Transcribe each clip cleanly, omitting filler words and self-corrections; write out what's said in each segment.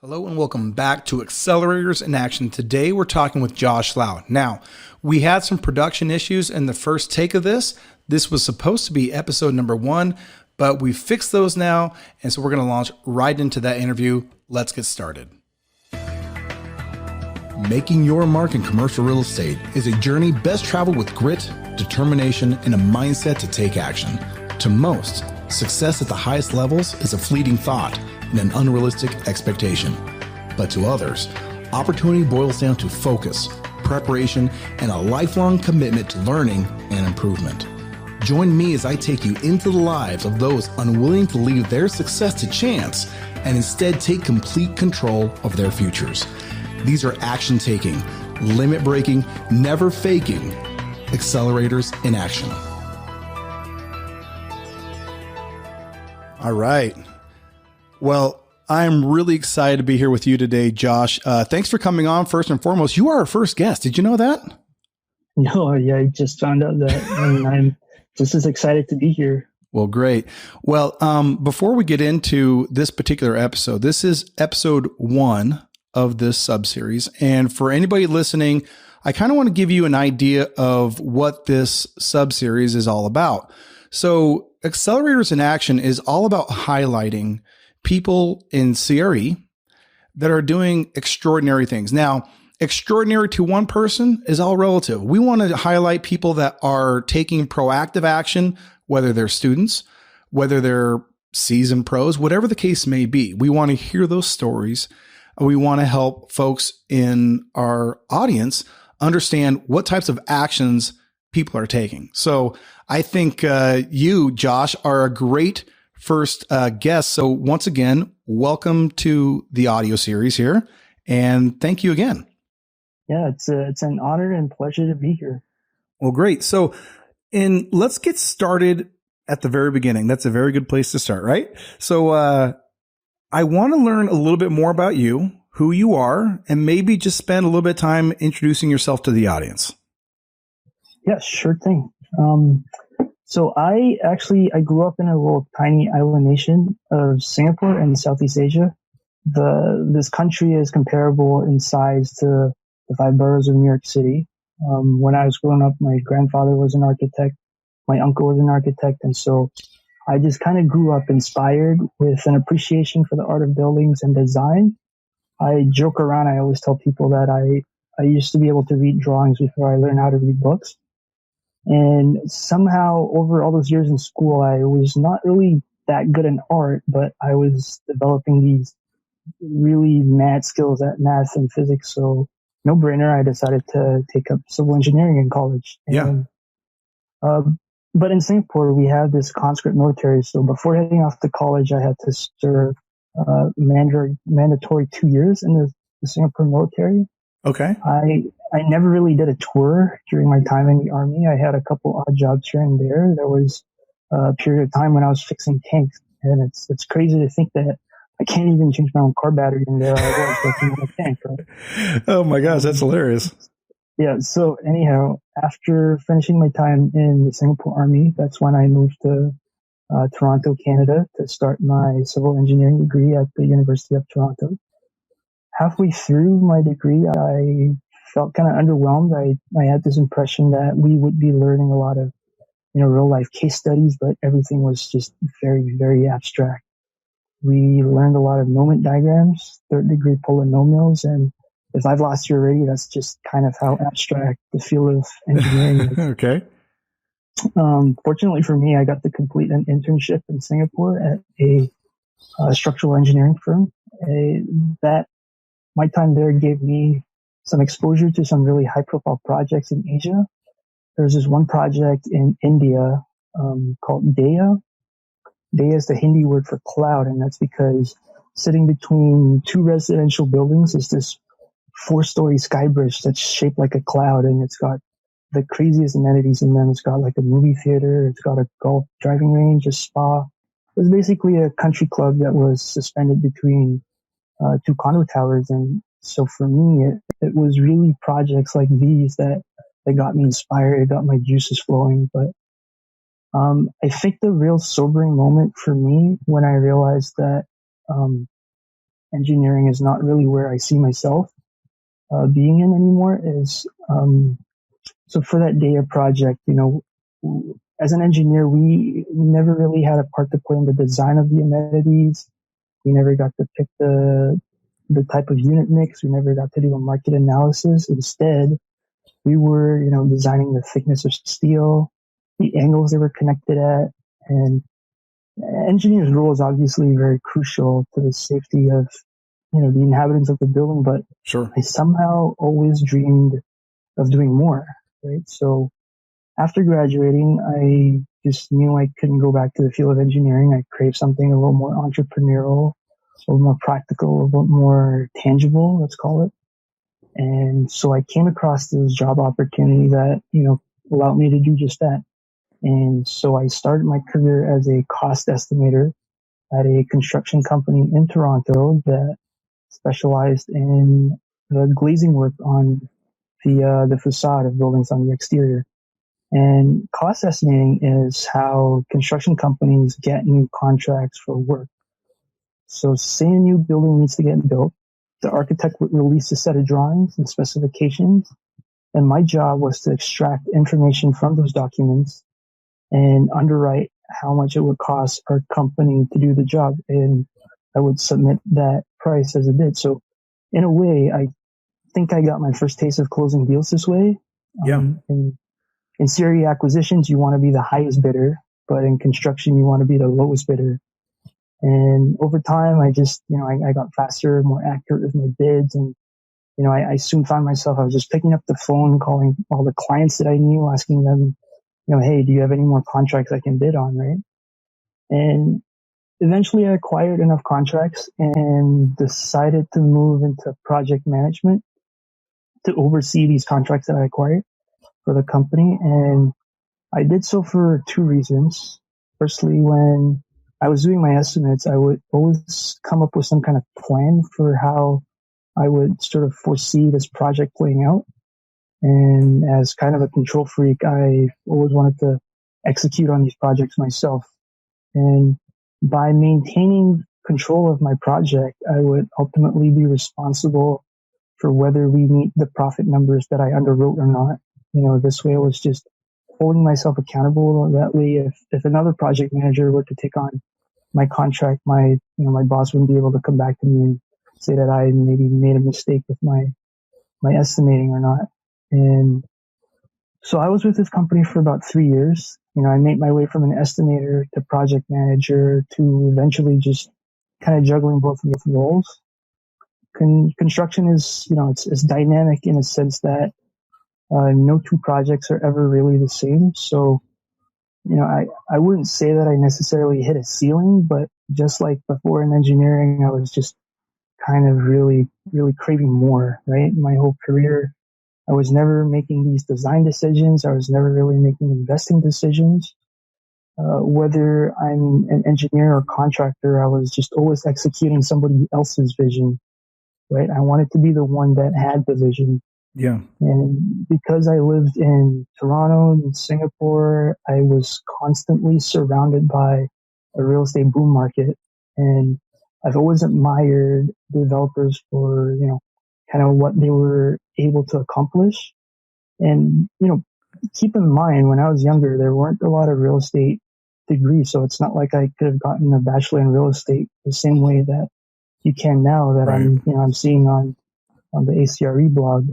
Hello and welcome back to Accelerators in Action. Today we're talking with Josh Lau. Now, we had some production issues in the first take of this. This was supposed to be episode number 1, but we fixed those now, and so we're going to launch right into that interview. Let's get started. Making your mark in commercial real estate is a journey best traveled with grit, determination, and a mindset to take action. To most, success at the highest levels is a fleeting thought and an unrealistic expectation. But to others, opportunity boils down to focus, preparation, and a lifelong commitment to learning and improvement. Join me as I take you into the lives of those unwilling to leave their success to chance and instead take complete control of their futures. These are action-taking, limit-breaking, never faking accelerators in action. All right. Well, I'm really excited to be here with you today, Josh. Thanks for coming on. First and foremost, you are our first guest. Did you know that? No, yeah, I just found out that, and I'm just as excited to be here. Well, great. Well, before we get into this particular episode, this is episode 1 of this sub-series. And for anybody listening, I kind of want to give you an idea of what this sub-series is all about. So Accelerators in Action is all about highlighting people in CRE that are doing extraordinary things. Now, extraordinary to one person is all relative. We want to highlight people that are taking proactive action, whether they're students, whether they're seasoned pros, whatever the case may be. We want to hear those stories. We want to help folks in our audience understand what types of actions people are taking. So I think you, Josh, are a great first guest. So once again, welcome to the audio series here. And thank you again. Yeah, it's an honor and pleasure to be here. Well, great. So let's get started at the very beginning. That's a very good place to start, right? So I want to learn a little bit more about you, who you are, and maybe just spend a little bit of time introducing yourself to the audience. Yeah, sure thing. So I grew up in a little tiny island nation of Singapore in Southeast Asia. This country is comparable in size to the 5 boroughs of New York City. When I was growing up, my grandfather was an architect, my uncle was an architect, and so I just kind of grew up inspired with an appreciation for the art of buildings and design. I joke around, I always tell people that I used to be able to read drawings before I learned how to read books. And somehow over all those years in school, I was not really that good in art, but I was developing these really mad skills at math and physics. So no brainer, I decided to take up civil engineering in college. Yeah. But in Singapore, we have this conscript military. So before heading off to college, I had to serve mandatory 2 years in the Singapore military. Okay. I never really did a tour during my time in the Army. I had a couple odd jobs here and there. There was a period of time when I was fixing tanks, and it's crazy to think that I can't even change my own car battery, and there I was working on a tank. Right? Oh my gosh, that's hilarious. Yeah. So anyhow, after finishing my time in the Singapore Army, that's when I moved to Toronto, Canada, to start my civil engineering degree at the University of Toronto. Halfway through my degree, I felt kind of underwhelmed. I had this impression that we would be learning a lot of, real life case studies, but everything was just very, very abstract. We learned a lot of moment diagrams, third degree polynomials, and if I've lost you already, that's just kind of how abstract the field of engineering is. Okay. Fortunately for me, I got to complete an internship in Singapore at a structural engineering firm. My time there gave me some exposure to some really high-profile projects in Asia. There's this one project in India called Daya. Daya is the Hindi word for cloud, and that's because sitting between 2 residential buildings is this 4-story sky bridge that's shaped like a cloud, and it's got the craziest amenities in them. It's got like a movie theater, it's got a golf driving range, a spa. It was basically a country club that was suspended between 2 condo towers. And so for me, it was really projects like these that got me inspired. It got my juices flowing. But I think the real sobering moment for me when I realized that engineering is not really where I see myself being in anymore. Is so for that data project, as an engineer, we never really had a part to play in the design of the amenities. We never got to pick the type of unit mix. We never got to do a market analysis. Instead, we were, designing the thickness of steel, the angles they were connected at, and engineer's role is obviously very crucial to the safety of, the inhabitants of the building. But Sure. I somehow always dreamed of doing more, right? So after graduating, I just knew I couldn't go back to the field of engineering. I craved something a little more entrepreneurial, a little more practical, a little more tangible, let's call it. And so I came across this job opportunity that, allowed me to do just that. And so I started my career as a cost estimator at a construction company in Toronto that specialized in the glazing work on the facade of buildings on the exterior. And cost estimating is how construction companies get new contracts for work. So say a new building needs to get built, the architect would release a set of drawings and specifications, and my job was to extract information from those documents and underwrite how much it would cost our company to do the job, and I would submit that price as a bid. So in a way, I think I got my first taste of closing deals this way. Yeah. In CRE acquisitions, you want to be the highest bidder, but in construction, you want to be the lowest bidder. And over time, I just, I got faster, more accurate with my bids. And, I soon found myself, I was just picking up the phone, calling all the clients that I knew, asking them, hey, do you have any more contracts I can bid on, right? And eventually I acquired enough contracts and decided to move into project management to oversee these contracts that I acquired for the company. And I did so for two reasons. Firstly, when I was doing my estimates, I would always come up with some kind of plan for how I would sort of foresee this project playing out. And as kind of a control freak, I always wanted to execute on these projects myself. And by maintaining control of my project, I would ultimately be responsible for whether we meet the profit numbers that I underwrote or not. This way I was just holding myself accountable. That way, if another project manager were to take on my contract, my boss wouldn't be able to come back to me and say that I maybe made a mistake with my estimating or not. And so I was with this company for about 3 years. I made my way from an estimator to project manager to eventually just kind of juggling both roles. Construction is, it's dynamic in a sense that no two projects are ever really the same. So, I wouldn't say that I necessarily hit a ceiling, but just like before in engineering, I was just kind of really, really craving more, right? My whole career, I was never making these design decisions. I was never really making investing decisions. Whether I'm an engineer or contractor, I was just always executing somebody else's vision, right? I wanted to be the one that had the vision. Yeah. And because I lived in Toronto and Singapore, I was constantly surrounded by a real estate boom market. And I've always admired developers for, kind of what they were able to accomplish. And, keep in mind, when I was younger, there weren't a lot of real estate degrees. So it's not like I could have gotten a bachelor in real estate the same way that you can now that Right. I'm seeing on the A.CRE blog.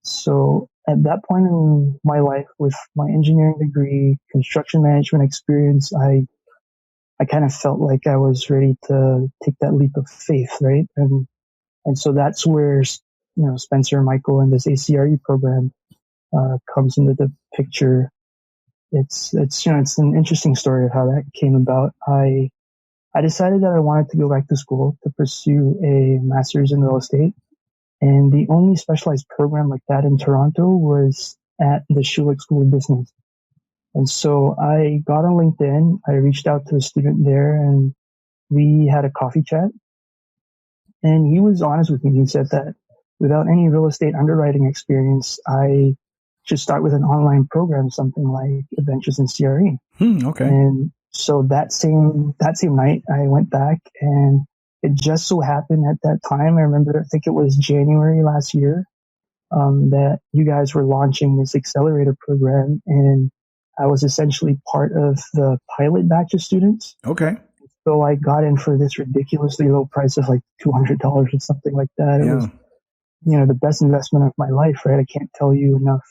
So at that point in my life, with my engineering degree, construction management experience, I kind of felt like I was ready to take that leap of faith, right? And so that's where, Spencer and Michael and this A.CRE program comes into the picture. It's an interesting story of how that came about. I decided that I wanted to go back to school to pursue a master's in real estate. And the only specialized program like that in Toronto was at the Schulich School of Business. And so I got on LinkedIn. I reached out to a student there and we had a coffee chat. And he was honest with me. He said that without any real estate underwriting experience, I should start with an online program, something like Adventures in CRE. Okay. And so that same night, I went back and it just so happened at that time, I remember, I think it was January last year, that you guys were launching this Accelerator program, and I was essentially part of the pilot batch of students. Okay. So I got in for this ridiculously low price of like $200 or something like that. It was, the best investment of my life, right? I can't tell you enough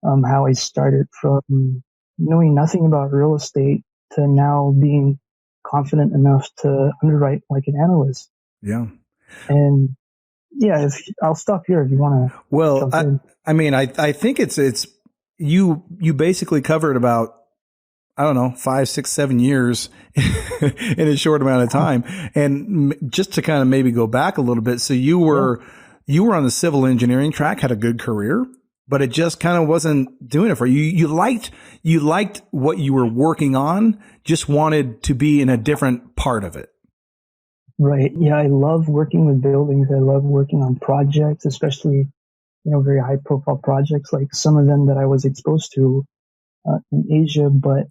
how I started from knowing nothing about real estate to now being confident enough to underwrite like an analyst. Yeah. And yeah, I'll stop here if you want to. Well, I think it's you basically covered about, I don't know, 5, 6, 7 years in a short amount of time. And just to kind of maybe go back a little bit. So you were on the civil engineering track, had a good career, but it just kind of wasn't doing it for you. You liked what you were working on, just wanted to be in a different part of it. Right. Yeah. I love working with buildings. I love working on projects, especially, very high profile projects like some of them that I was exposed to in Asia. But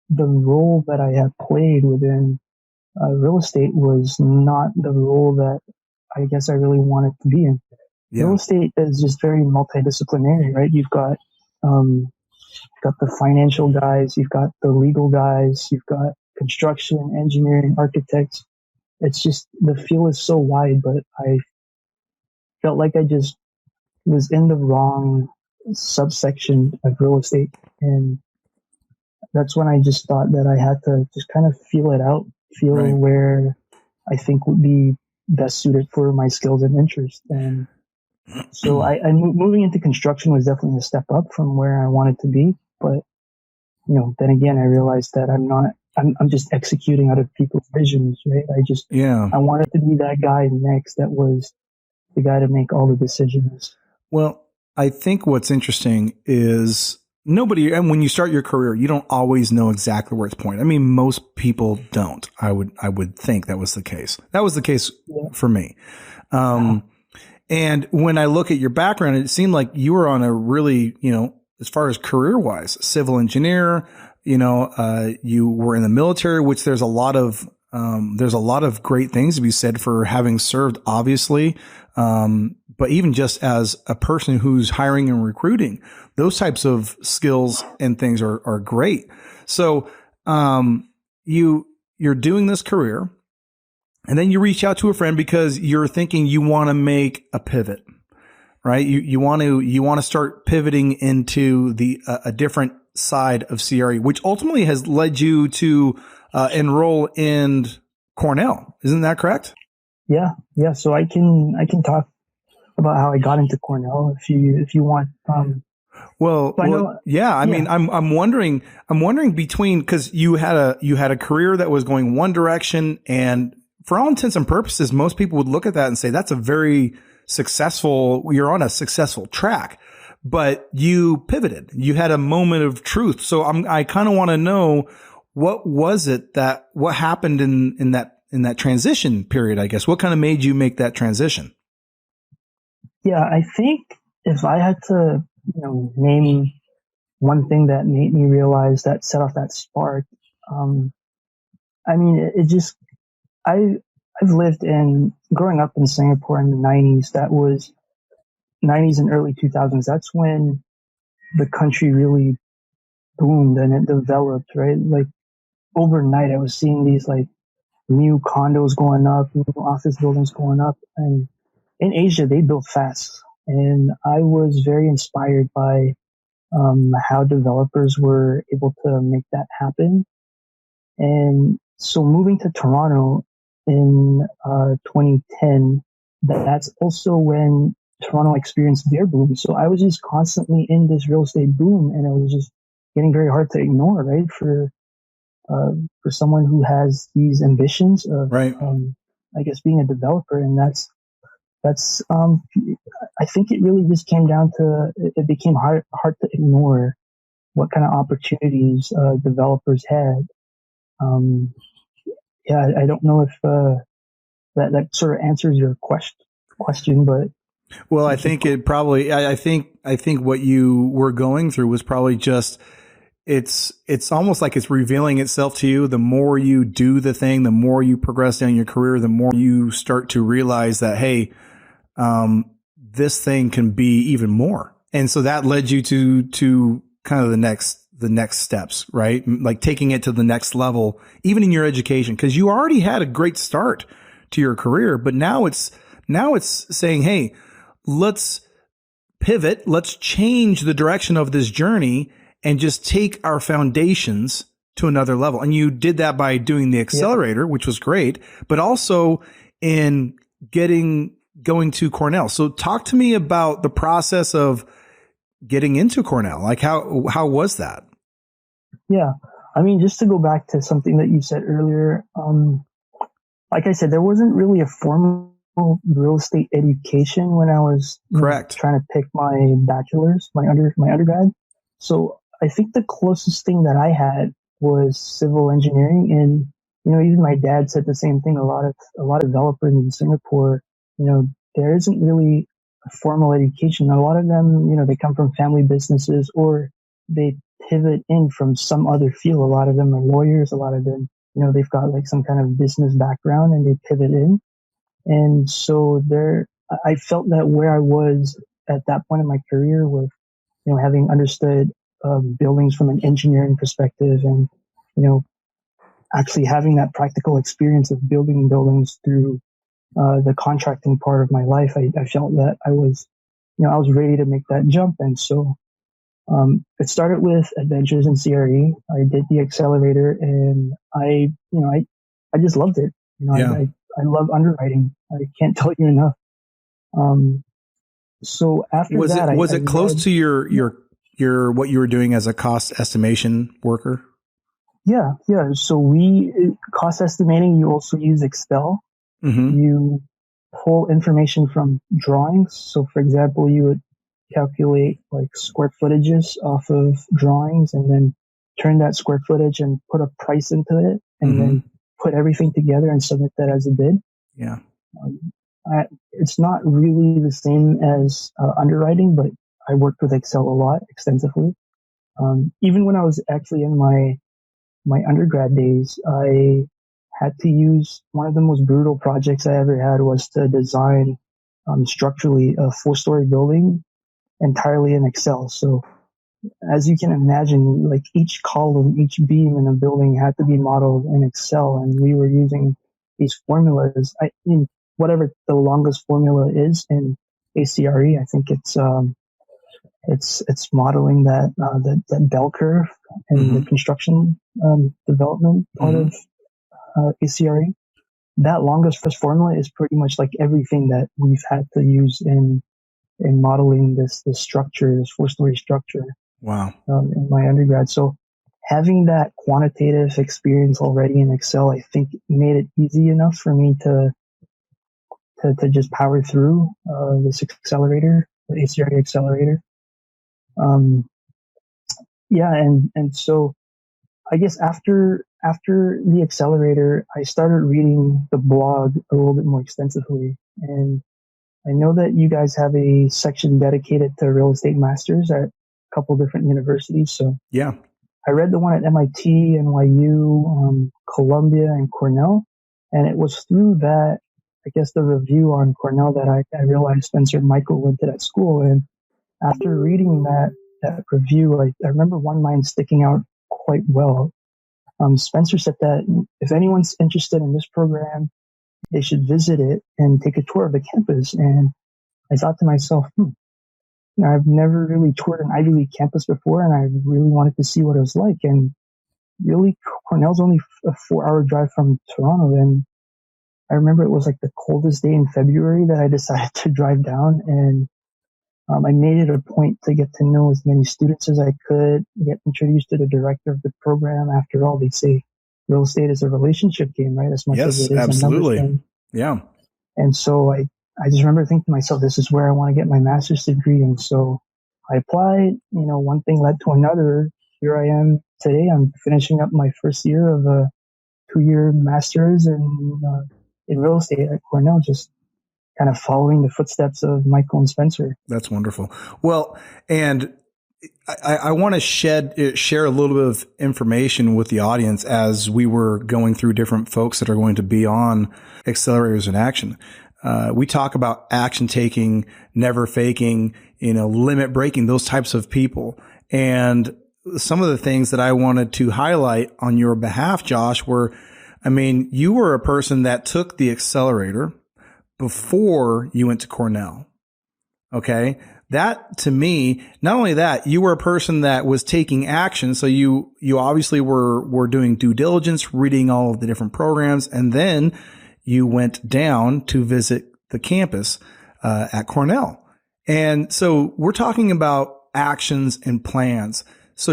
the role that I had played within real estate was not the role that I guess I really wanted to be in. Yeah. Real estate is just very multidisciplinary, right? You've got the financial guys, you've got the legal guys, you've got construction, engineering, architects. It's just, the field is so wide, but I felt like I just was in the wrong subsection of real estate. And that's when I just thought that I had to just kind of feel it out, right, where I think would be best suited for my skills and interests. And so moving into construction was definitely a step up from where I wanted to be. But, then again, I realized that I'm just executing out of people's visions, right? I wanted to be that guy next that was the guy to make all the decisions. Well, I think what's interesting is and when you start your career, you don't always know exactly where it's pointed. I mean, most people don't. I would think that was the case. That was the case for me. And when I look at your background, it seemed like you were on a really, as far as career wise, civil engineer, you were in the military, which there's a lot of great things to be said for having served, obviously. But even just as a person who's hiring and recruiting, those types of skills and things are great. So, you're doing this career, and then you reach out to a friend because you're thinking you want to make a pivot, right? You want to start pivoting into a different side of CRE, which ultimately has led you to enroll in Cornell. Isn't that correct? Yeah. So I can talk about how I got into Cornell if you want. I mean, I'm wondering between, because you had a career that was going one direction, and for all intents and purposes, most people would look at that and say that's you're on a successful track, but you pivoted. You had a moment of truth. So I kind of want to know, what happened in that transition period, I guess. What kind of made you make that transition? Yeah, I think if I had to, name one thing that made me realize, that set off that spark, I've lived growing up in Singapore in the 90s. That was 90s and early 2000s. That's when the country really boomed and it developed, right? Like overnight, I was seeing these like new condos going up, new office buildings going up. And in Asia, they built fast. And I was very inspired by how developers were able to make that happen. And so moving to Toronto in 2010, that's also when Toronto experienced their boom. So I was just constantly in this real estate boom, and it was just getting very hard to ignore, right? For someone who has these ambitions of, right, I guess, being a developer. And that's I think it really just came down to, it became hard to ignore what kind of opportunities developers had. I don't know if that sort of answers your question, but I think it probably. I think what you were going through was probably just it's almost like it's revealing itself to you. The more you do the thing, the more you progress down your career, the more you start to realize that, hey, this thing can be even more. And so that led you to kind of the next steps, right? Like taking it to the next level, even in your education, because you already had a great start to your career, but now it's saying, hey, let's pivot, let's change the direction of this journey and just take our foundations to another level. And you did that by doing the Accelerator, which was great, but also in going to Cornell. So talk to me about the process of getting into Cornell. Like how was that? Yeah. I mean, just to go back to something that you said earlier, like I said, there wasn't really a formal real estate education when I was correct trying to pick my bachelor's, my undergrad. So I think the closest thing that I had was civil engineering, and even my dad said the same thing. A lot of developers in Singapore, there isn't really a formal education. A lot of them, they come from family businesses or they pivot in from some other field. A lot of them are lawyers. A lot of them, they've got like some kind of business background and they pivot in. And so I felt that where I was at that point in my career with, having understood buildings from an engineering perspective and, actually having that practical experience of building buildings through the contracting part of my life, I felt that I was ready to make that jump. And so it started with adventures in CRE. I did the Accelerator and I just loved it. I love underwriting. I can't tell you enough. So after was it close to your what you were doing as a cost estimation worker? Yeah. So cost estimating, you also use Excel. Mm-hmm. You pull information from drawings. So for example, you would calculate like square footages off of drawings and then turn that square footage and put a price into it and then put everything together and submit that as a bid. Yeah. It's not really the same as underwriting, but I worked with Excel a lot extensively. Even when I was actually in my undergrad days, I had to use one of the most brutal projects I ever had was to design structurally a 4-story building entirely in Excel. So as you can imagine, like each column, each beam in a building had to be modeled in Excel, and we were using these formulas. Whatever the longest formula is in A.CRE, I think it's modeling that bell curve in the construction development part of A.CRE. That longest formula is pretty much like everything that we've had to use in modeling this structure, this 4-story structure. Wow. In my undergrad. So having that quantitative experience already in Excel, I think made it easy enough for me to just power through this Accelerator, the A.CRE Accelerator. And so I guess after the Accelerator, I started reading the blog a little bit more extensively. And I know that you guys have a section dedicated to real estate masters at a couple different universities. So yeah, I read the one at MIT, NYU, Columbia, and Cornell. And it was through that, I guess, the review on Cornell that I realized Spencer and Michael went to that school. And after reading that review, I remember one line sticking out quite well. Spencer said that if anyone's interested in this program, they should visit it and take a tour of the campus. And I thought to myself, I've never really toured an Ivy League campus before, and I really wanted to see what it was like. And really, Cornell's only a 4-hour drive from Toronto. And I remember it was like the coldest day in February that I decided to drive down. And I made it a point to get to know as many students as I could, get introduced to the director of the program. After all, they say real estate is a relationship game, right? As much as it is absolutely. a numbers game. Yeah. And so I just remember thinking to myself, this is where I want to get my master's degree. And so I applied, one thing led to another. Here I am today. I'm finishing up my first year of a 2-year master's in real estate at Cornell, just kind of following the footsteps of Michael and Spencer. That's wonderful. Well, and I want to share a little bit of information with the audience as we were going through different folks that are going to be on Accelerators in Action. We talk about action taking, never faking, limit breaking, those types of people. And some of the things that I wanted to highlight on your behalf, Josh, were, you were a person that took the accelerator before you went to Cornell. Okay. That, to me, not only that, you were a person that was taking action. So you obviously were doing due diligence, reading all of the different programs, and then you went down to visit the campus at Cornell. And so we're talking about actions and plans. So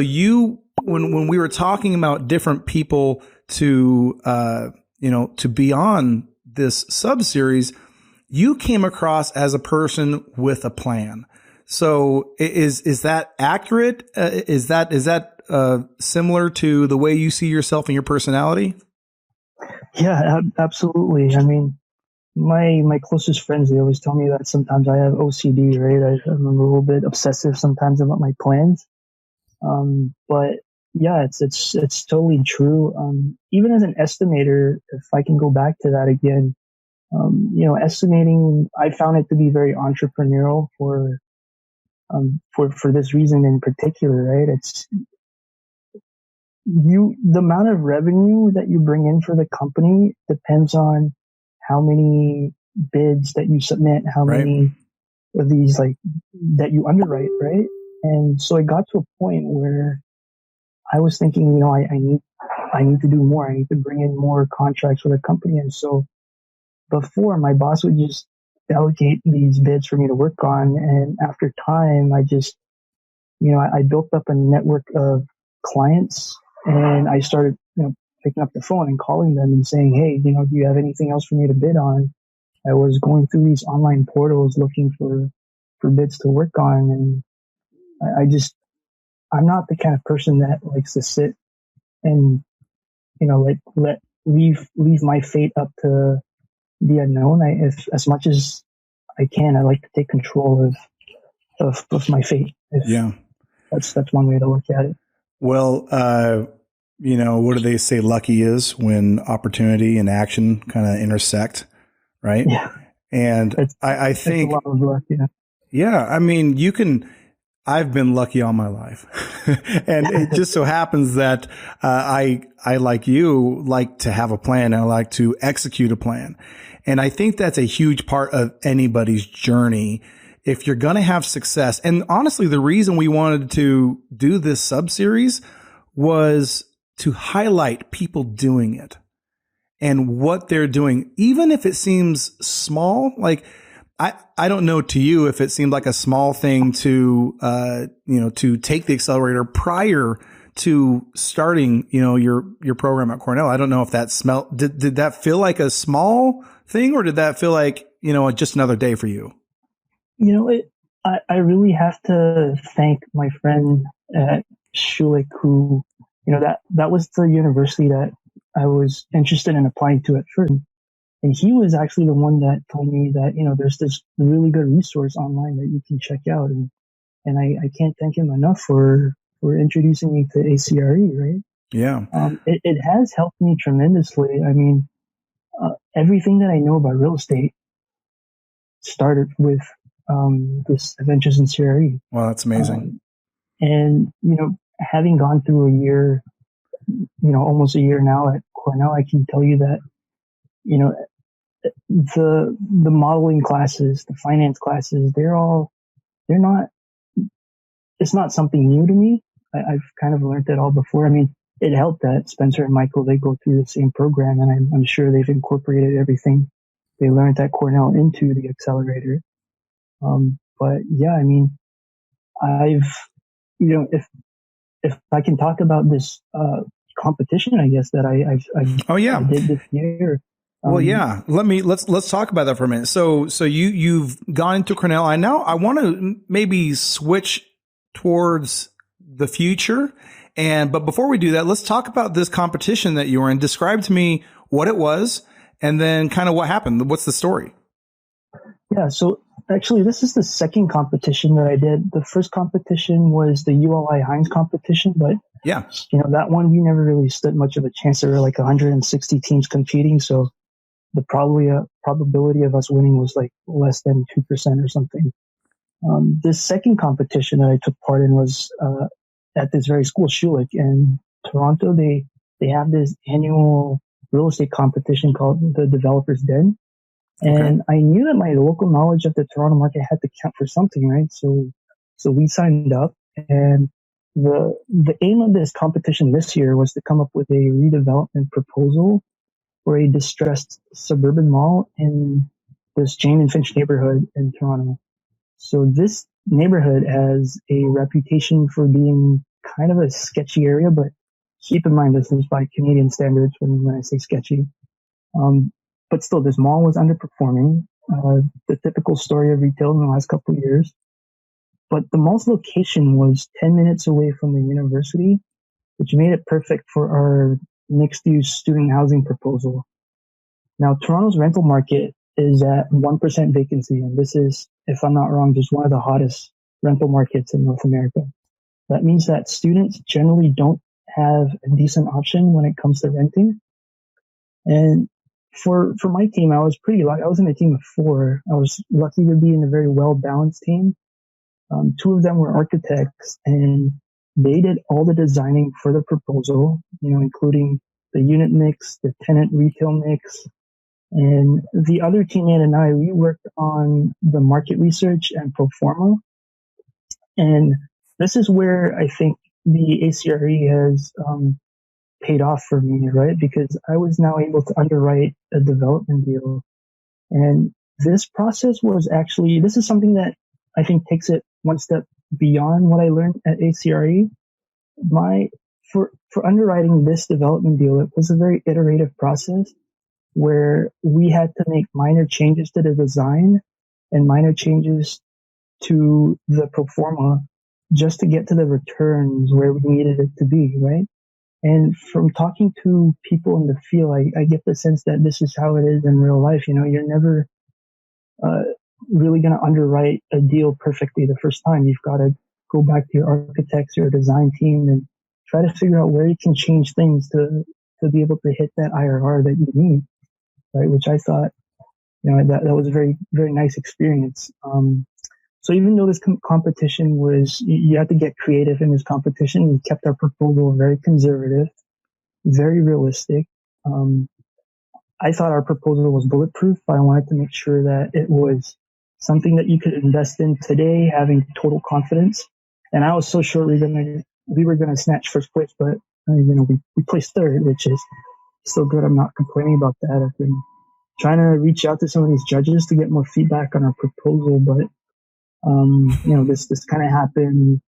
when we were talking about different people to be on this sub-series, you came across as a person with a plan. So is that accurate? Is that similar to the way you see yourself and your personality? Yeah, absolutely. My closest friends, they always tell me that sometimes I have OCD, right? I'm a little bit obsessive sometimes about my plans. But yeah, it's totally true. Even as an estimator, if I can go back to that again, estimating, I found it to be very entrepreneurial for this reason in particular, right? It's the amount of revenue that you bring in for the company depends on how many bids that you submit, how many of these that you underwrite, right? And so it got to a point where I was thinking, I need to do more. I need to bring in more contracts for the company. And so before, my boss would just delegate these bids for me to work on. And after time, I just, I built up a network of clients, and I started, picking up the phone and calling them and saying, hey, do you have anything else for me to bid on? I was going through these online portals looking for bids to work on. And I'm not the kind of person that likes to sit and, leave my fate up to the unknown. As much as I can, I like to take control of my fate. That's one way to look at it. Well, what do they say? Lucky is when opportunity and action kind of intersect, right? Yeah. And I think, a lot of luck, I've been lucky all my life. And it just so happens that I like you, like to have a plan, and I like to execute a plan. And I think that's a huge part of anybody's journey. If you're going to have success, and honestly, the reason we wanted to do this sub-series was to highlight people doing it and what they're doing, even if it seems small. Like, I don't know to you if it seemed like a small thing to take the accelerator prior to starting, your program at Cornell. I don't know if that did that feel like a small thing, or did that feel like, just another day for you? I really have to thank my friend at Schulich, who, that was the university that I was interested in applying to at first. And he was actually the one that told me that, there's this really good resource online that you can check out. And I can't thank him enough for introducing me to A.CRE, right? Yeah. It has helped me tremendously. Everything that I know about real estate started with this Adventures in CRE. Wow, that's amazing. And, having gone through a year, almost a year now at Cornell, I can tell you that, the modeling classes, the finance classes, it's not something new to me. I've kind of learned it all before. It helped that Spencer and Michael, they go through the same program, and I'm sure they've incorporated everything they learned at Cornell into the accelerator. But yeah, if I can talk about this competition, I guess that I did this year. Well, yeah. Let's talk about that for a minute. So you've gone to Cornell. I want to maybe switch towards the future. But before we do that, let's talk about this competition that you were in. Describe to me what it was, and then kind of what happened. What's the story? Yeah, so actually, this is the second competition that I did. The first competition was the ULI Heinz competition, but Yeah. that one we never really stood much of a chance. There were like 160 teams competing, so the probability of us winning was like less than 2% or something. This second competition that I took part in was at this very school, Schulich, in Toronto. They have this annual real estate competition called the Developers Den. Okay. And I knew that my local knowledge of the Toronto market had to count for something, right? So we signed up, and the aim of this competition this year was to come up with a redevelopment proposal for a distressed suburban mall in this Jane and Finch neighborhood in Toronto. So this neighborhood has a reputation for being kind of a sketchy area, but keep in mind this is by Canadian standards when I say sketchy. Um, but still, this mall was underperforming, the typical story of retail in the last couple of years. But the mall's location was 10 minutes away from the university, which made it perfect for our mixed-use student housing proposal. Now, Toronto's rental market is at 1% vacancy, and this is, if I'm not wrong, just one of the hottest rental markets in North America. That means that students generally don't have a decent option when it comes to renting. And for my team, I was pretty lucky. I was in a team of 4. I was lucky to be in a very well-balanced team. 2 of them were architects, and they did all the designing for the proposal, including the unit mix, the tenant retail mix. And the other teammate and I, we worked on the market research and pro forma. And this is where I think the A.CRE has paid off for me, right? Because I was now able to underwrite a development deal. And this process was actually, this is something that I think takes it one step beyond what I learned at A.CRE. For underwriting this development deal, it was a very iterative process where we had to make minor changes to the design and minor changes to the pro forma just to get to the returns where we needed it to be, right? And from talking to people in the field, I get the sense that this is how it is in real life. You're never really going to underwrite a deal perfectly the first time. You've got to go back to your architects, your design team, and try to figure out where you can change things to be able to hit that IRR that you need, right? Which I thought, that was a very, very nice experience. So even though this competition was, you had to get creative in this competition, we kept our proposal very conservative, very realistic. I thought our proposal was bulletproof, but I wanted to make sure that it was something that you could invest in today, having total confidence. And I was so sure we were gonna snatch first place, but we placed third, which is still good. I'm not complaining about that. I've been trying to reach out to some of these judges to get more feedback on our proposal, but this kind of happened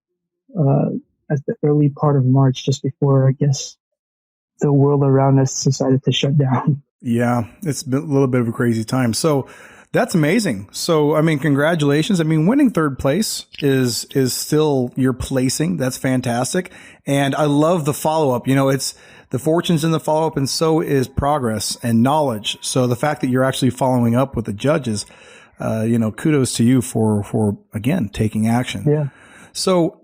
at the early part of March, just before, I guess, the world around us decided to shut down. Yeah, it's been a little bit of a crazy time. So that's amazing. So, I mean, congratulations. I mean, winning third place is still your placing. That's fantastic. And I love the follow-up. It's the fortunes in the follow-up, and so is progress and knowledge. So the fact that you're actually following up with the judges, kudos to you for again, taking action. Yeah. So,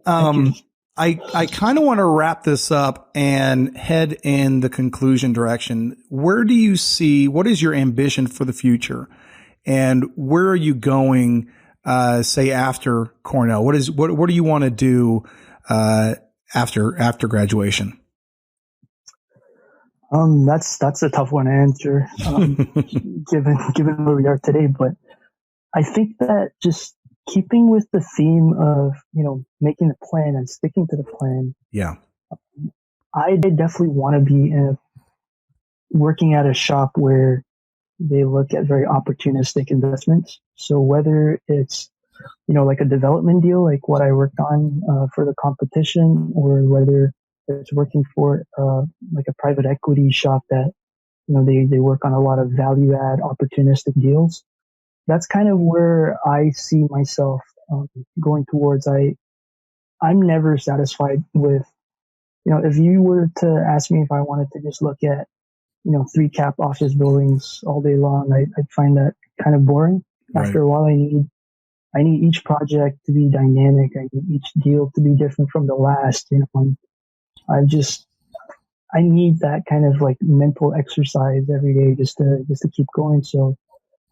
I kind of want to wrap this up and head in the conclusion direction. Where do you see, what is your ambition for the future? And where are you going, say after Cornell? What do you want to do, after graduation? That's a tough one to answer, given where we are today. But I think that just keeping with the theme of, making a plan and sticking to the plan. Yeah. I definitely want to be working at a shop where they look at very opportunistic investments. So whether it's, like a development deal, like what I worked on for the competition, or whether it's working for like a private equity shop that, they work on a lot of value add opportunistic deals. That's kind of where I see myself going towards. I'm never satisfied with, if you were to ask me if I wanted to just look at, 3 cap office buildings all day long, I'd find that kind of boring. After a while, I need each project to be dynamic. I need each deal to be different from the last. I need that kind of like mental exercise every day just to keep going. So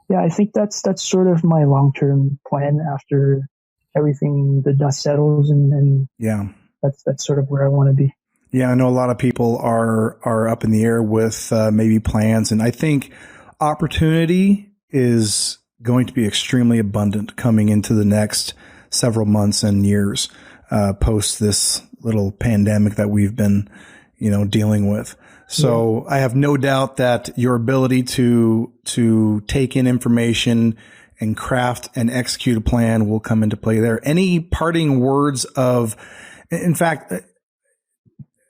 yeah, I think that's sort of my long-term plan after everything, the dust settles, and Yeah. That's sort of where I want to be. Yeah, I know a lot of people are up in the air with maybe plans, and I think opportunity is going to be extremely abundant coming into the next several months and years post this little pandemic that we've been, dealing with. So I have no doubt that your ability to take in information and craft and execute a plan will come into play there. Any parting words of, in fact,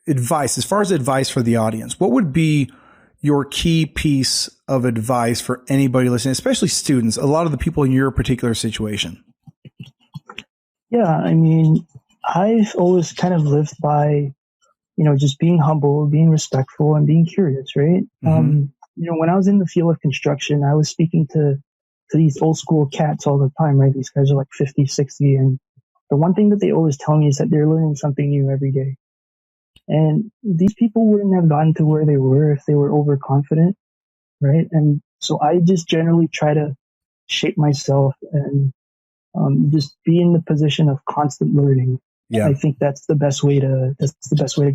advice, as far as advice for the audience, what would be your key piece of advice for anybody listening, especially students, a lot of the people in your particular situation? Yeah, I mean, I've always kind of lived by, just being humble, being respectful, and being curious, right? Mm-hmm. When I was in the field of construction, I was speaking to these old school cats all the time, right? These guys are like 50, 60. And the one thing that they always tell me is that they're learning something new every day. And these people wouldn't have gotten to where they were if they were overconfident, right? And so I just generally try to shape myself and just be in the position of constant learning. Yeah. I think that's the best way to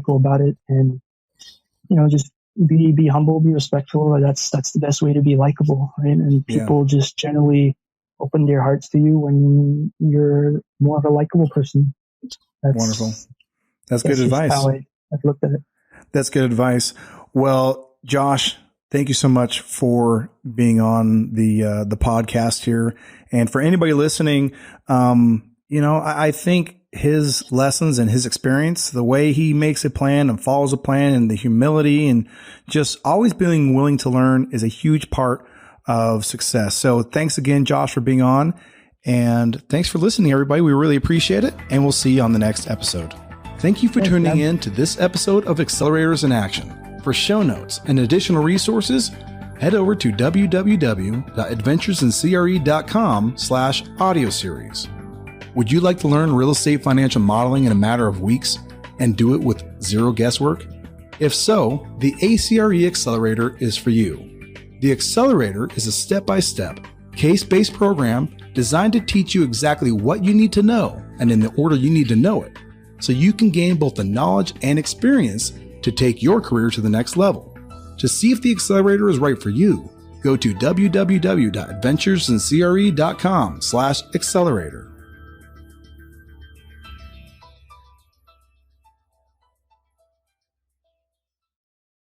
go about it. And just be humble, be respectful. That's the best way to be likable, right? And people just generally open their hearts to you when you're more of a likable person. That's wonderful. That's good advice. How I've looked at it. That's good advice. Well, Josh, thank you so much for being on the podcast here. And for anybody listening, I think his lessons and his experience, the way he makes a plan and follows a plan, and the humility and just always being willing to learn is a huge part of success. So thanks again, Josh, for being on. And thanks for listening, everybody. We really appreciate it. And we'll see you on the next episode. Thank you for tuning in to this episode of Accelerators in Action. For show notes and additional resources, head over to www.adventuresincre.com/audio series. Would you like to learn real estate financial modeling in a matter of weeks and do it with zero guesswork? If so, the A.CRE Accelerator is for you. The Accelerator is a step-by-step, case-based program designed to teach you exactly what you need to know and in the order you need to know it, so you can gain both the knowledge and experience to take your career to the next level. To see if the Accelerator is right for you, go to www.adventuresincre.com/accelerator.